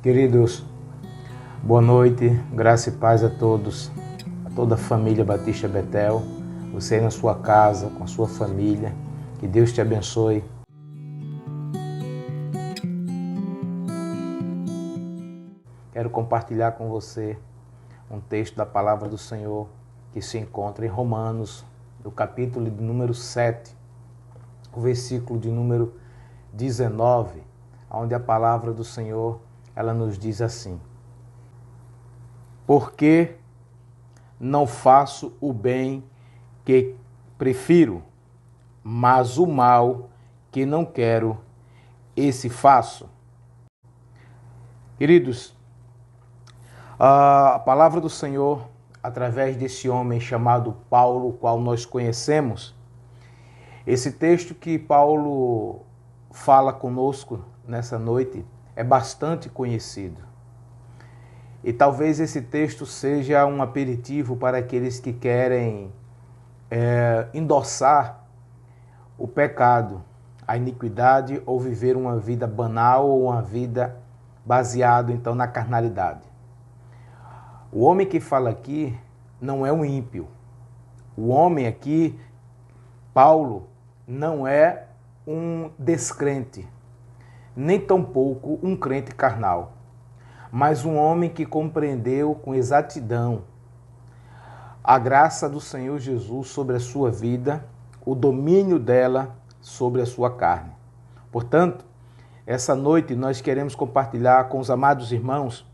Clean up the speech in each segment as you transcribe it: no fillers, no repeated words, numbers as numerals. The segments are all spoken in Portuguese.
Queridos, boa noite, graça e paz a todos, a toda a família Batista Betel, você aí na sua casa, com a sua família, que Deus te abençoe. Quero compartilhar com você um texto da palavra do Senhor que se encontra em Romanos, no capítulo de número 7, o versículo de número 19, onde a palavra do Senhor ela nos diz assim: porque não faço o bem que prefiro, mas o mal que não quero, esse faço. Queridos, a palavra do Senhor, através desse homem chamado Paulo, o qual nós conhecemos, esse texto que Paulo fala conosco nessa noite é bastante conhecido. E talvez esse texto seja um aperitivo para aqueles que querem endossar o pecado, a iniquidade, ou viver uma vida banal ou uma vida baseada então na carnalidade. O homem que fala aqui não é um ímpio. O homem aqui, Paulo, não é um descrente, nem tampouco um crente carnal, mas um homem que compreendeu com exatidão a graça do Senhor Jesus sobre a sua vida, o domínio dela sobre a sua carne. Portanto, essa noite nós queremos compartilhar com os amados irmãos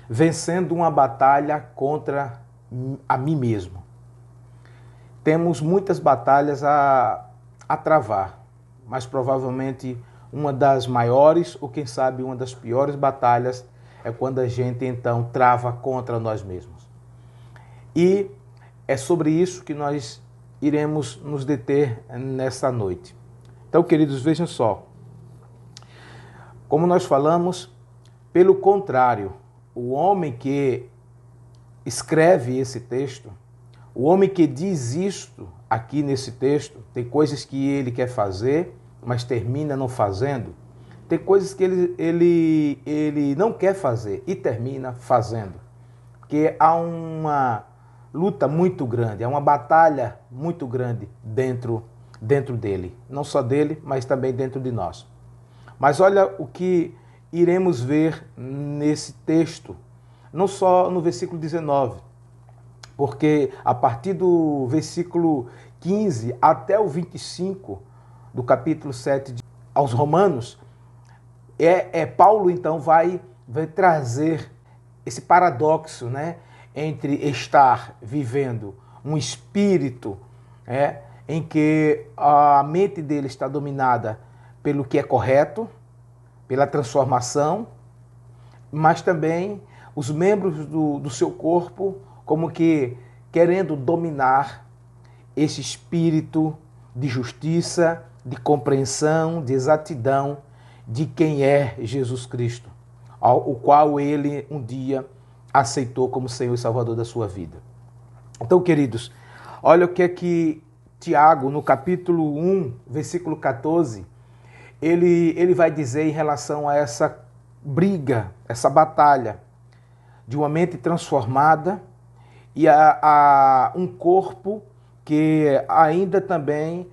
vencendo uma batalha contra a mim mesmo. Temos muitas batalhas a travar, mas provavelmente uma das maiores, ou quem sabe uma das piores batalhas, é quando a gente então trava contra nós mesmos. E é sobre isso que nós iremos nos deter nessa noite. Então, queridos, vejam só. Como nós falamos, pelo contrário, o homem que escreve esse texto, o homem que diz isto aqui nesse texto, tem coisas que ele quer fazer, mas termina não fazendo. Tem coisas que ele não quer fazer e termina fazendo. Porque há uma luta muito grande, há uma batalha muito grande dentro dele. Não só dele, mas também dentro de nós. Mas olha o que iremos ver nesse texto, não só no versículo 19, porque a partir do versículo 15 até o 25 do capítulo 7 aos Romanos, Paulo então vai trazer esse paradoxo, né, entre estar vivendo um espírito em que a mente dele está dominada pelo que é correto, pela transformação, mas também os membros do seu corpo como que querendo dominar esse espírito de justiça, de compreensão, de exatidão de quem é Jesus Cristo, o qual ele um dia aceitou como Senhor e Salvador da sua vida. Então, queridos, olha o que é que Tiago, no capítulo 1, versículo 14, ele vai dizer em relação a essa briga, essa batalha de uma mente transformada e a um corpo que ainda também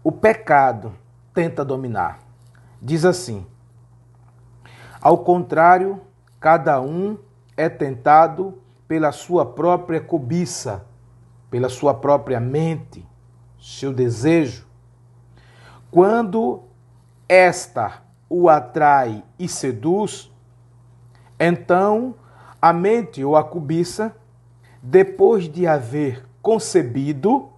o pecado tenta dominar. Diz assim: ao contrário, cada um é tentado pela sua própria cobiça, pela sua própria mente, seu desejo. Quando esta o atrai e seduz, então a mente ou a cobiça, depois de haver concebido,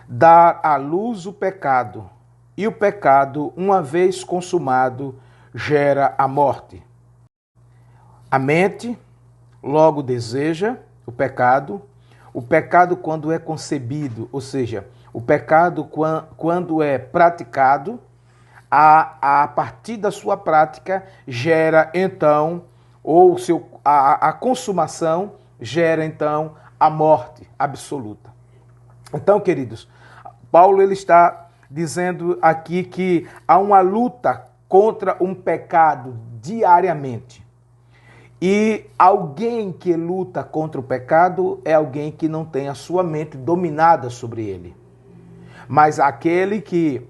dá à luz o pecado, e o pecado, uma vez consumado, gera a morte. A mente logo deseja o pecado quando é concebido, ou seja, o pecado quando é praticado, a partir da sua prática gera então, ou a consumação gera então a morte absoluta. Então, queridos, Paulo ele está dizendo aqui que há uma luta contra um pecado diariamente. E alguém que luta contra o pecado é alguém que não tem a sua mente dominada sobre ele. Mas aquele que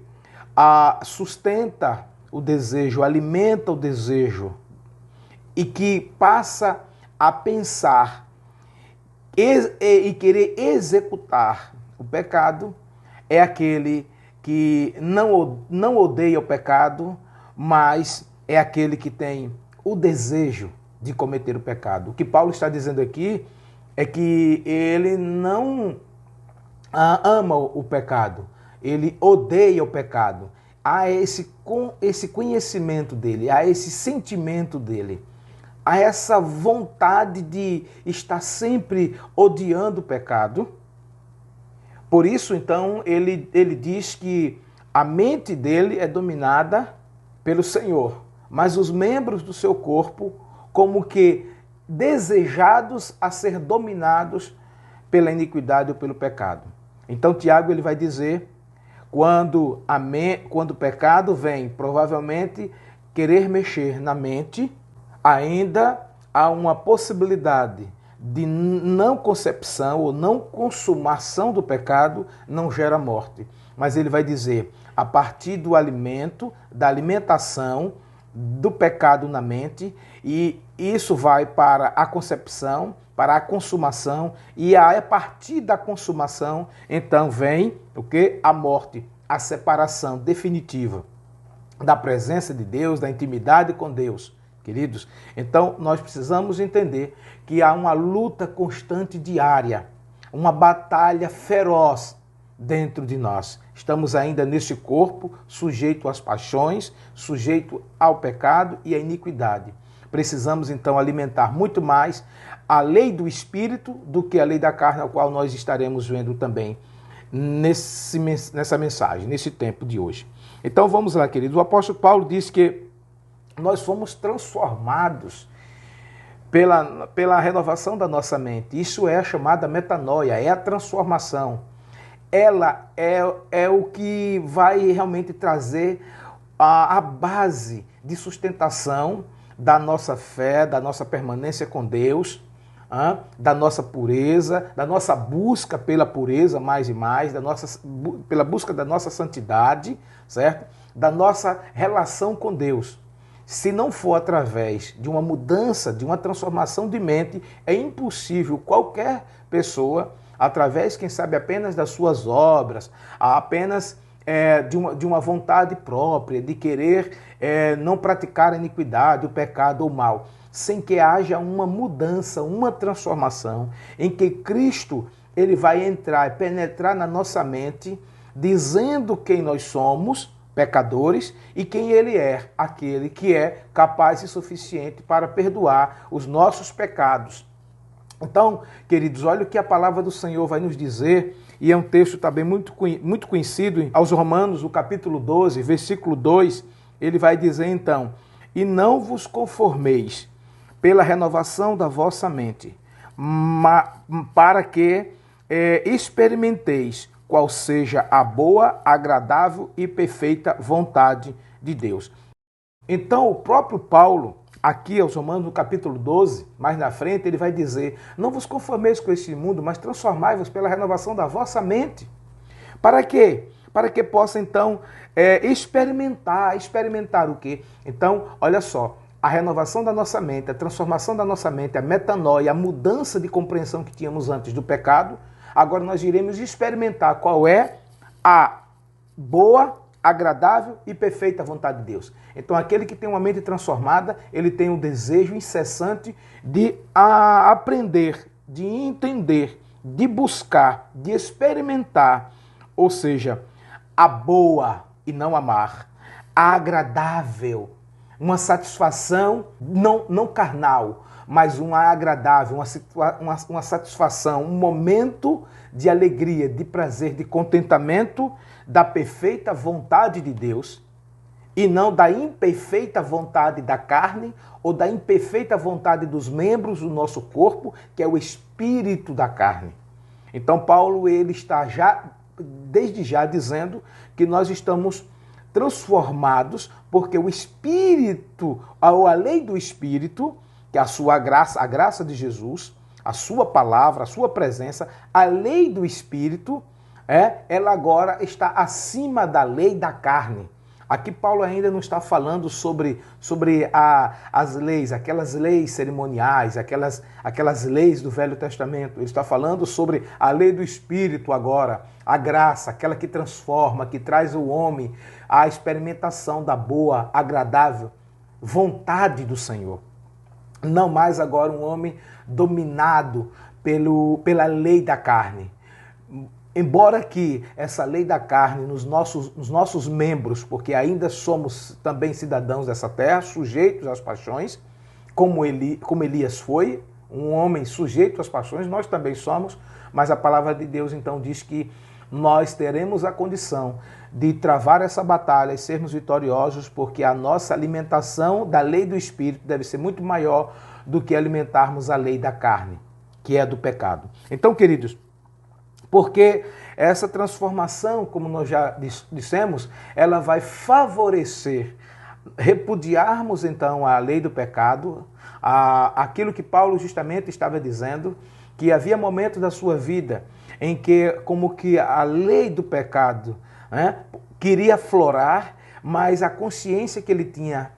sustenta o desejo, alimenta o desejo e que passa a pensar e querer executar o pecado, é aquele que não odeia o pecado, mas é aquele que tem o desejo de cometer o pecado. O que Paulo está dizendo aqui é que ele não ama o pecado, ele odeia o pecado. Há esse conhecimento dele, há esse sentimento dele, há essa vontade de estar sempre odiando o pecado. Por isso, então, ele diz que a mente dele é dominada pelo Senhor, mas os membros do seu corpo, como que desejados a ser dominados pela iniquidade ou pelo pecado. Então, Tiago ele vai dizer, quando o pecado vem, provavelmente, querer mexer na mente, ainda há uma possibilidade de não concepção ou não consumação do pecado não gera morte. Mas ele vai dizer, a partir do alimento, da alimentação do pecado na mente, e isso vai para a concepção, para a consumação, e a partir da consumação, então vem o que? A morte, a separação definitiva da presença de Deus, da intimidade com Deus. Queridos, então nós precisamos entender que há uma luta constante diária, uma batalha feroz dentro de nós. Estamos ainda nesse corpo, sujeito às paixões, sujeito ao pecado e à iniquidade. Precisamos então alimentar muito mais a lei do Espírito do que a lei da carne, a qual nós estaremos vendo também nessa mensagem, nesse tempo de hoje. Então vamos lá, queridos. O apóstolo Paulo diz que nós fomos transformados pela renovação da nossa mente. Isso é a chamada metanoia, é a transformação. Ela é o que vai realmente trazer a base de sustentação da nossa fé, da nossa permanência com Deus, da nossa pureza, da nossa busca pela pureza mais e mais, pela busca da nossa santidade, certo? Da nossa relação com Deus. Se não for através de uma mudança, de uma transformação de mente, é impossível qualquer pessoa, através, quem sabe, apenas das suas obras, apenas de uma vontade própria, de querer não praticar a iniquidade, o pecado ou o mal, sem que haja uma mudança, uma transformação, em que Cristo ele vai entrar e penetrar na nossa mente, dizendo quem nós somos, pecadores, e quem ele é, aquele que é capaz e suficiente para perdoar os nossos pecados. Então, queridos, olha o que a palavra do Senhor vai nos dizer, e é um texto também muito conhecido, aos Romanos, o capítulo 12, versículo 2, ele vai dizer então, e não vos conformeis pela renovação da vossa mente, para que experimenteis qual seja a boa, agradável e perfeita vontade de Deus. Então, o próprio Paulo, aqui aos Romanos, no capítulo 12, mais na frente, ele vai dizer, não vos conformeis com este mundo, mas transformai-vos pela renovação da vossa mente. Para quê? Para que possa, então, experimentar o quê? Então, olha só, a renovação da nossa mente, a transformação da nossa mente, a metanoia, a mudança de compreensão que tínhamos antes do pecado, agora nós iremos experimentar qual é a boa, agradável e perfeita vontade de Deus. Então, aquele que tem uma mente transformada, ele tem um desejo incessante de aprender, de entender, de buscar, de experimentar, ou seja, a boa e não amar, a agradável, uma satisfação não carnal, mas uma agradável, uma satisfação, um momento de alegria, de prazer, de contentamento da perfeita vontade de Deus e não da imperfeita vontade da carne ou da imperfeita vontade dos membros do nosso corpo, que é o espírito da carne. Então Paulo ele está desde já dizendo que nós estamos transformados, porque o Espírito, ou a lei do Espírito, que é a sua graça, a graça de Jesus, a sua palavra, a sua presença, a lei do Espírito, ela agora está acima da lei da carne. Aqui Paulo ainda não está falando sobre as leis, aquelas leis cerimoniais, aquelas leis do Velho Testamento. Ele está falando sobre a lei do Espírito agora, a graça, aquela que transforma, que traz ao homem a experimentação da boa, agradável vontade do Senhor. Não mais agora um homem dominado pela lei da carne. Embora que essa lei da carne nos nossos membros, porque ainda somos também cidadãos dessa terra, sujeitos às paixões, como Elias foi, um homem sujeito às paixões, nós também somos, mas a palavra de Deus então diz que nós teremos a condição de travar essa batalha e sermos vitoriosos, porque a nossa alimentação da lei do Espírito deve ser muito maior do que alimentarmos a lei da carne, que é a do pecado. Então, queridos, porque essa transformação, como nós já dissemos, ela vai favorecer, repudiarmos então a lei do pecado, aquilo que Paulo justamente estava dizendo, que havia momentos da sua vida em que como que a lei do pecado queria aflorar, mas a consciência que ele tinha,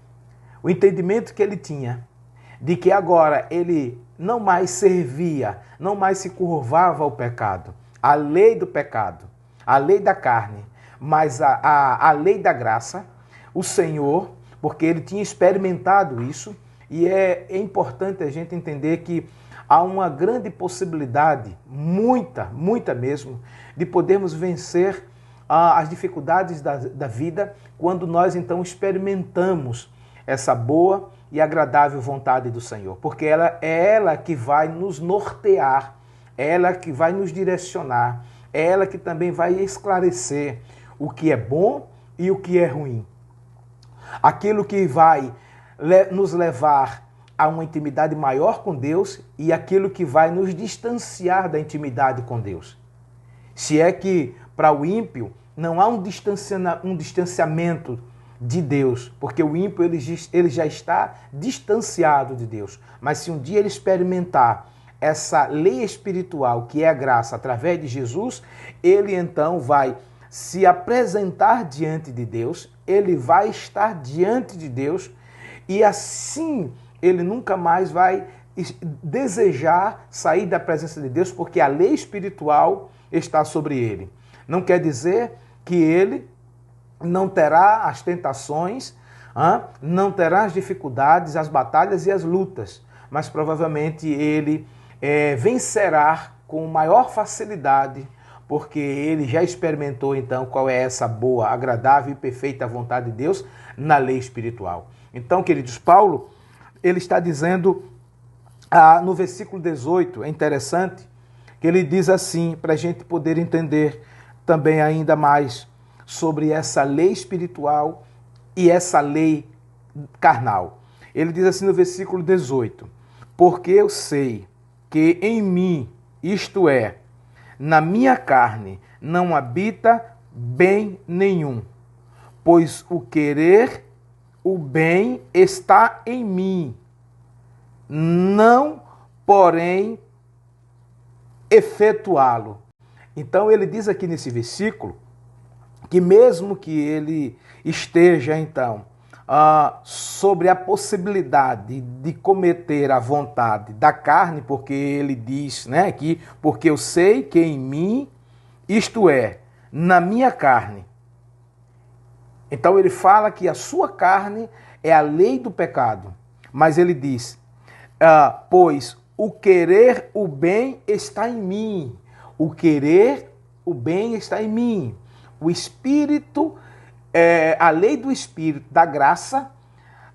o entendimento que ele tinha, de que agora ele não mais servia, não mais se curvava ao pecado, a lei do pecado, a lei da carne, mas a lei da graça, o Senhor, porque ele tinha experimentado isso, e é importante a gente entender que há uma grande possibilidade, muita mesmo, de podermos vencer as dificuldades da vida quando nós então experimentamos essa boa e agradável vontade do Senhor, porque ela é ela que vai nos nortear, é ela que vai nos direcionar, é ela que também vai esclarecer o que é bom e o que é ruim. Aquilo que vai nos levar a uma intimidade maior com Deus e aquilo que vai nos distanciar da intimidade com Deus. Se é que para o ímpio não há um distanciamento de Deus, porque o ímpio ele já está distanciado de Deus. Mas se um dia ele experimentar essa lei espiritual, que é a graça, através de Jesus, ele então vai se apresentar diante de Deus, ele vai estar diante de Deus e assim ele nunca mais vai desejar sair da presença de Deus, porque a lei espiritual está sobre ele. Não quer dizer que ele não terá as tentações, não terá as dificuldades, as batalhas e as lutas, mas provavelmente ele vencerá com maior facilidade, porque ele já experimentou então qual é essa boa, agradável e perfeita vontade de Deus na lei espiritual. Então, queridos, Paulo, ele está dizendo no versículo 18, é interessante, que ele diz assim, para a gente poder entender também ainda mais sobre essa lei espiritual e essa lei carnal. Ele diz assim no versículo 18, porque eu sei que em mim, isto é, na minha carne, não habita bem nenhum, pois o querer o bem está em mim, não, porém, efetuá-lo. Então ele diz aqui nesse versículo que mesmo que ele esteja então sobre a possibilidade de cometer a vontade da carne, porque ele diz, né, que porque eu sei que em mim, isto é, na minha carne. Então ele fala que a sua carne é a lei do pecado, mas ele diz, pois o querer o bem está em mim, o querer o bem está em mim. O Espírito, a lei do Espírito, da graça,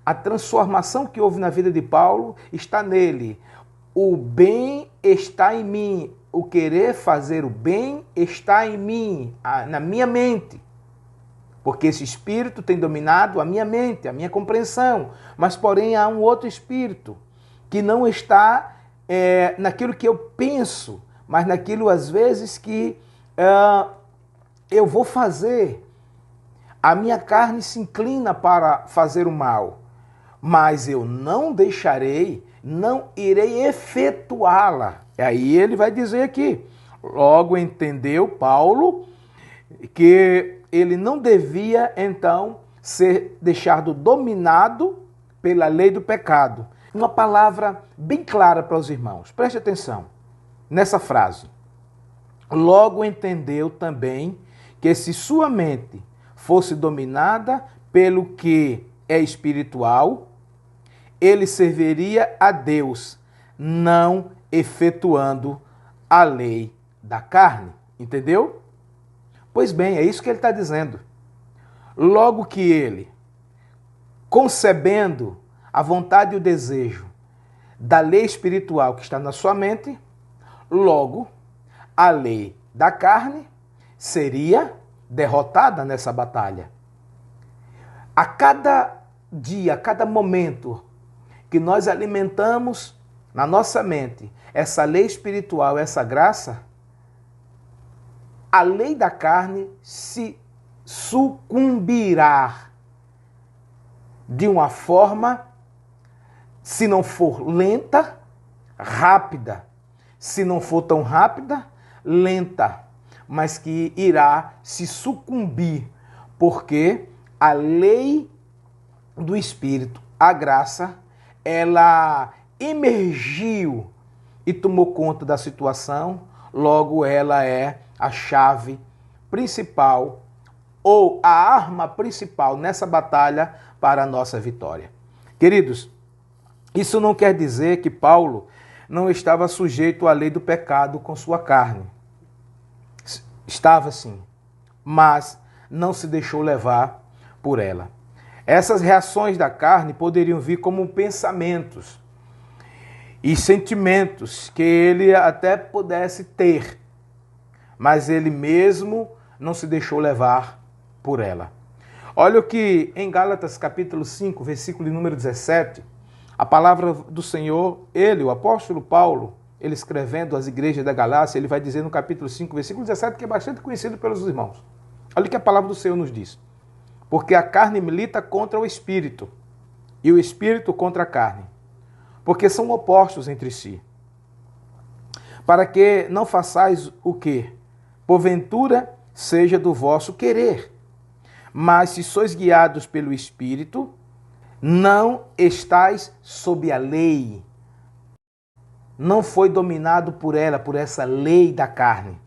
a transformação que houve na vida de Paulo está nele. O bem está em mim, o querer fazer o bem está em mim, na minha mente. Porque esse Espírito tem dominado a minha mente, a minha compreensão. Mas, porém, há um outro Espírito que não está naquilo que eu penso, mas naquilo, às vezes, que eu vou fazer. A minha carne se inclina para fazer o mal, mas eu não deixarei, não irei efetuá-la. E aí ele vai dizer aqui, logo entendeu Paulo que ele não devia então ser deixado dominado pela lei do pecado. Uma palavra bem clara para os irmãos. Preste atenção nessa frase. Logo entendeu também que se sua mente fosse dominada pelo que é espiritual, ele serviria a Deus, não efetuando a lei da carne. Entendeu? Pois bem, é isso que ele está dizendo. Logo que ele, concebendo a vontade e o desejo da lei espiritual que está na sua mente, logo a lei da carne seria derrotada nessa batalha. A cada dia, a cada momento que nós alimentamos na nossa mente essa lei espiritual, essa graça, a lei da carne se sucumbirá de uma forma, se não for lenta, rápida. Se não for tão rápida, lenta, mas que irá se sucumbir, porque a lei do Espírito, a graça, ela emergiu e tomou conta da situação, logo ela é a chave principal ou a arma principal nessa batalha para a nossa vitória. Queridos, isso não quer dizer que Paulo não estava sujeito à lei do pecado com sua carne. Estava sim, mas não se deixou levar por ela. Essas reações da carne poderiam vir como pensamentos e sentimentos que ele até pudesse ter, mas ele mesmo não se deixou levar por ela. Olha o que em Gálatas capítulo 5, versículo número 17, a palavra do Senhor, ele, o apóstolo Paulo, ele escrevendo às igrejas da Galácia, ele vai dizer no capítulo 5, versículo 17, que é bastante conhecido pelos irmãos. Olha o que a palavra do Senhor nos diz. Porque a carne milita contra o espírito, e o espírito contra a carne, porque são opostos entre si. Para que não façais o quê? Porventura seja do vosso querer. Mas se sois guiados pelo Espírito, não estais sob a lei. Não foi dominado por ela, por essa lei da carne.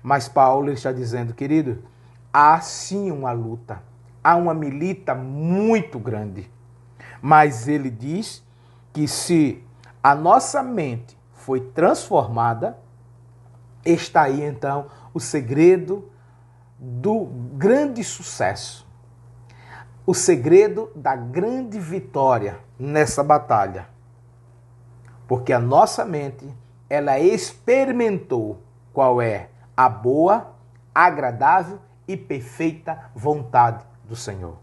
Mas Paulo está dizendo, querido, há sim uma luta. Há uma milita muito grande. Mas ele diz que se a nossa mente foi transformada, está aí então o segredo do grande sucesso, o segredo da grande vitória nessa batalha. Porque a nossa mente, ela experimentou qual é a boa, agradável e perfeita vontade do Senhor.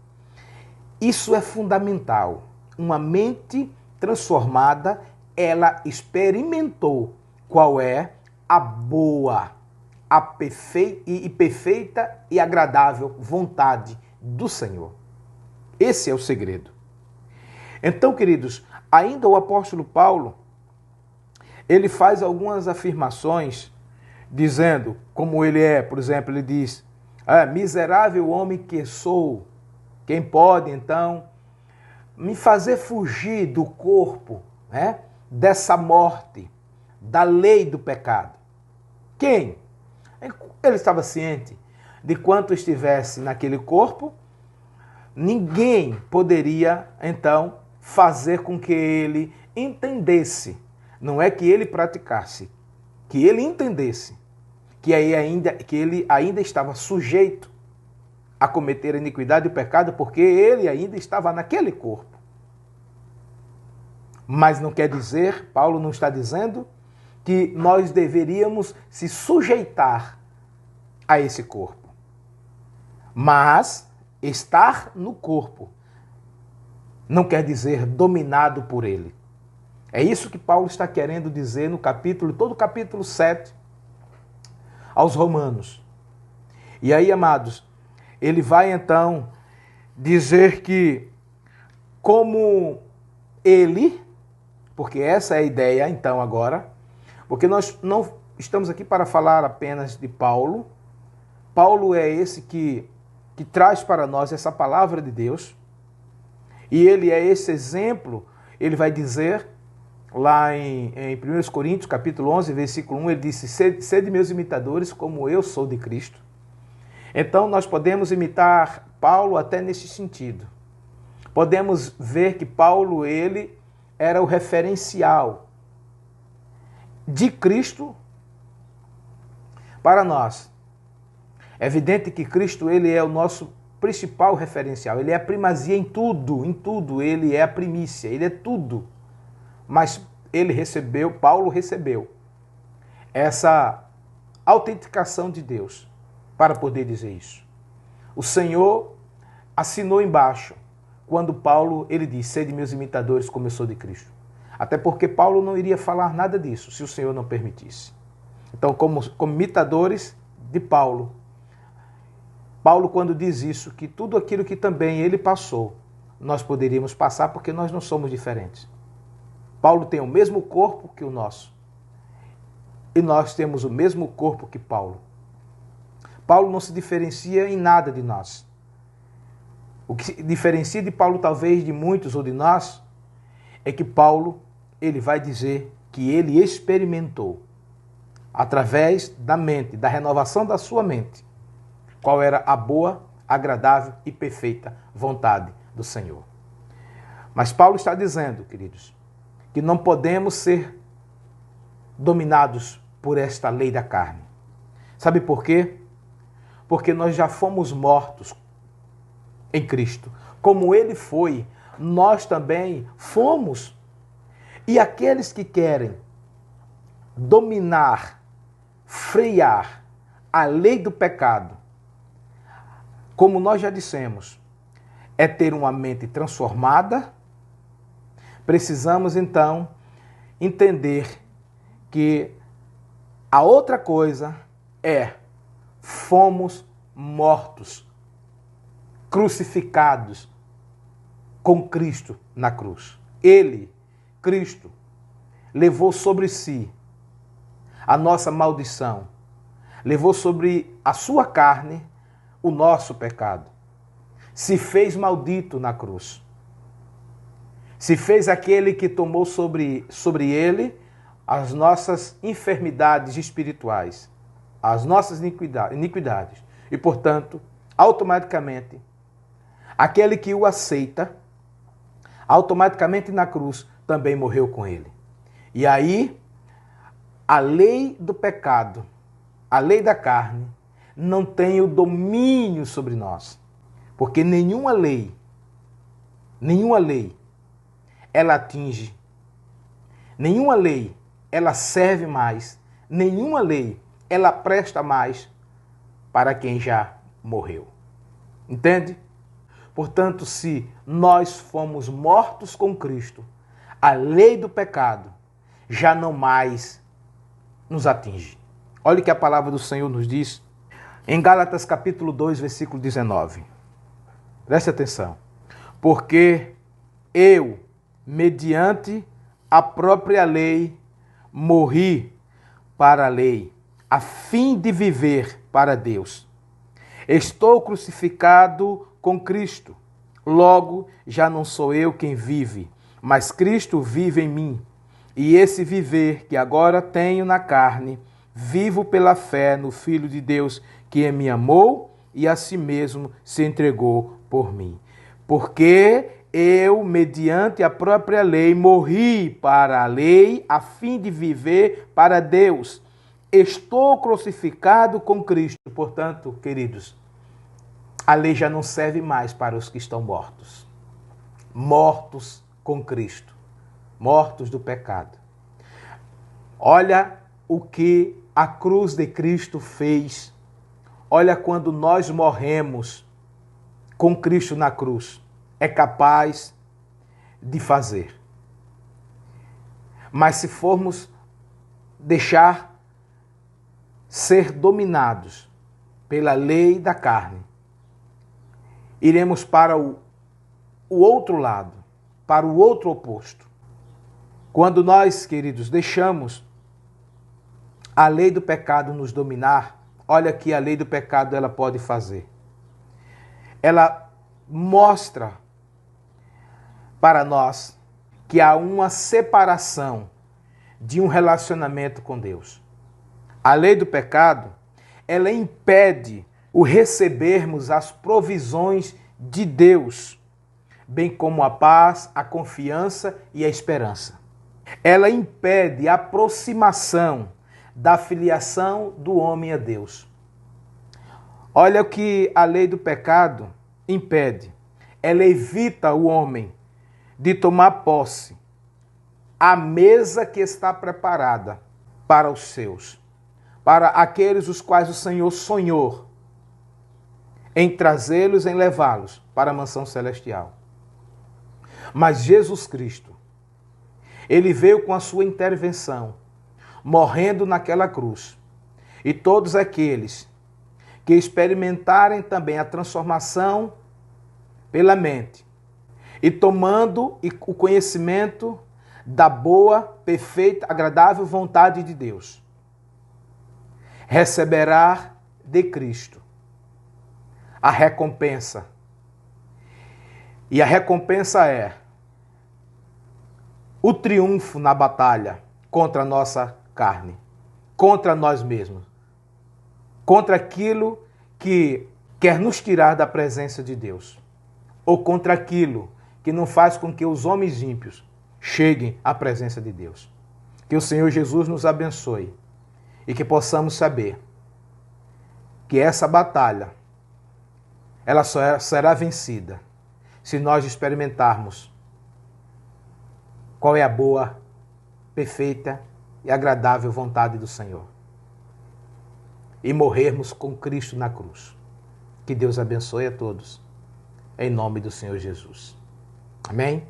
Isso é fundamental. Uma mente transformada, ela experimentou qual é a boa, a perfeita e agradável vontade do Senhor. Esse é o segredo. Então, queridos, ainda o apóstolo Paulo, ele faz algumas afirmações, dizendo, como ele é, por exemplo, ele diz, miserável homem que sou, quem pode, então, me fazer fugir do corpo, né, dessa morte, da lei do pecado? Quem? Ele estava ciente de quanto estivesse naquele corpo, ninguém poderia, então, fazer com que ele entendesse. Não é que ele praticasse, que ele entendesse que ele ainda estava sujeito a cometer a iniquidade e o pecado, porque ele ainda estava naquele corpo. Mas não quer dizer, Paulo não está dizendo, que nós deveríamos se sujeitar a esse corpo. Mas estar no corpo não quer dizer dominado por ele. É isso que Paulo está querendo dizer no todo o capítulo 7 aos Romanos. E aí, amados, ele vai então dizer que como ele, porque essa é a ideia então agora, porque nós não estamos aqui para falar apenas de Paulo. Paulo é esse que traz para nós essa palavra de Deus, e ele é esse exemplo. Ele vai dizer lá em 1 Coríntios, capítulo 11, versículo 1, ele disse: sede meus imitadores, como eu sou de Cristo. Então, nós podemos imitar Paulo até nesse sentido. Podemos ver que Paulo, ele era o referencial de Cristo para nós. É evidente que Cristo, ele é o nosso principal referencial. Ele é a primazia em tudo, ele é a primícia, ele é tudo. Mas Paulo recebeu essa autenticação de Deus para poder dizer isso. O Senhor assinou embaixo, quando Paulo, ele diz: sede meus imitadores, como eu sou de Cristo. Até porque Paulo não iria falar nada disso, se o Senhor não permitisse. Então, como imitadores de Paulo, quando diz isso, que tudo aquilo que também ele passou, nós poderíamos passar, porque nós não somos diferentes. Paulo tem o mesmo corpo que o nosso. E nós temos o mesmo corpo que Paulo. Paulo não se diferencia em nada de nós. O que diferencia de Paulo, talvez de muitos ou de nós, é que Paulo, ele vai dizer que ele experimentou, através da mente, da renovação da sua mente, qual era a boa, agradável e perfeita vontade do Senhor. Mas Paulo está dizendo, queridos, que não podemos ser dominados por esta lei da carne. Sabe por quê? Porque nós já fomos mortos em Cristo. Como ele foi, nós também fomos. E aqueles que querem dominar, frear a lei do pecado, como nós já dissemos, é ter uma mente transformada. Precisamos, então, entender que a outra coisa é: fomos mortos, crucificados com Cristo na cruz. Ele, Cristo, levou sobre si a nossa maldição, levou sobre a sua carne o nosso pecado. Se fez maldito na cruz. Se fez aquele que tomou sobre ele as nossas enfermidades espirituais, as nossas iniquidades. E, portanto, automaticamente, aquele que o aceita, automaticamente na cruz, também morreu com ele. E aí, a lei do pecado, a lei da carne, não tem o domínio sobre nós. Porque nenhuma lei, ela atinge, nenhuma lei, ela serve mais, nenhuma lei, ela presta mais para quem já morreu. Entende? Portanto, se nós fomos mortos com Cristo, a lei do pecado já não mais nos atinge. Olha o que a palavra do Senhor nos diz em Gálatas capítulo 2, versículo 19. Preste atenção. Porque eu, mediante a própria lei, morri para a lei, a fim de viver para Deus. Estou crucificado com Cristo. Logo, já não sou eu quem vive, mas Cristo vive em mim. E esse viver que agora tenho na carne, vivo pela fé no Filho de Deus, que me amou e a si mesmo se entregou por mim. Porque eu, mediante a própria lei, morri para a lei, a fim de viver para Deus. Estou crucificado com Cristo. Portanto, queridos, a lei já não serve mais para os que estão mortos. Mortos com Cristo. Mortos do pecado. Olha o que a cruz de Cristo fez. Olha quando nós morremos com Cristo na cruz. É capaz de fazer. Mas se formos deixar ser dominados pela lei da carne, iremos para o outro lado, para o outro oposto. Quando nós, queridos, deixamos a lei do pecado nos dominar, olha que a lei do pecado ela pode fazer. Ela mostra para nós que há uma separação de um relacionamento com Deus. A lei do pecado, ela impede o recebermos as provisões de Deus, bem como a paz, a confiança e a esperança. Ela impede a aproximação da filiação do homem a Deus. Olha o que a lei do pecado impede. Ela evita o homem de tomar posse à mesa que está preparada para os seus, para aqueles os quais o Senhor sonhou em trazê-los, em levá-los para a mansão celestial. Mas Jesus Cristo, ele veio com a sua intervenção, morrendo naquela cruz. E todos aqueles que experimentarem também a transformação pela mente e tomando o conhecimento da boa, perfeita, agradável vontade de Deus, receberá de Cristo a recompensa. E a recompensa é o triunfo na batalha contra a nossa carne, contra nós mesmos, contra aquilo que quer nos tirar da presença de Deus, ou contra aquilo que não faz com que os homens ímpios cheguem à presença de Deus. Que o Senhor Jesus nos abençoe e que possamos saber que essa batalha ela só será vencida se nós experimentarmos qual é a boa, perfeita e agradável vontade do Senhor e morrermos com Cristo na cruz. Que Deus abençoe a todos, em nome do Senhor Jesus. Amém?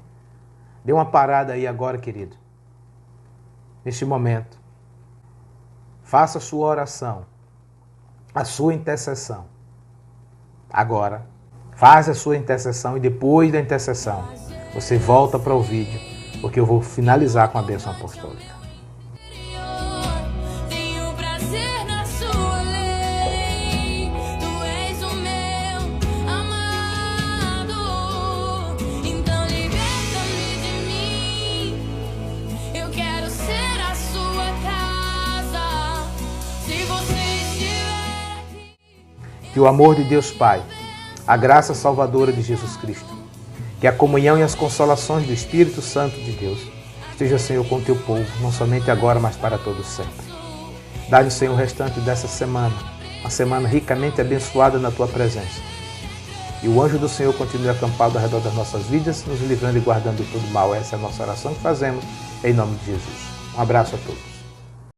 Dê uma parada aí agora, querido. Neste momento, faça a sua oração, a sua intercessão. Agora, faz a sua intercessão e depois da intercessão, você volta para o vídeo, porque eu vou finalizar com a bênção apostólica. Que o amor de Deus Pai, a graça salvadora de Jesus Cristo, que a comunhão e as consolações do Espírito Santo de Deus esteja, Senhor, com o teu povo, não somente agora, mas para todos sempre. Dá-nos, Senhor, o restante dessa semana, uma semana ricamente abençoada na tua presença. E o anjo do Senhor continue acampado ao redor das nossas vidas, nos livrando e guardando de todo mal. Essa é a nossa oração que fazemos, em nome de Jesus. Um abraço a todos.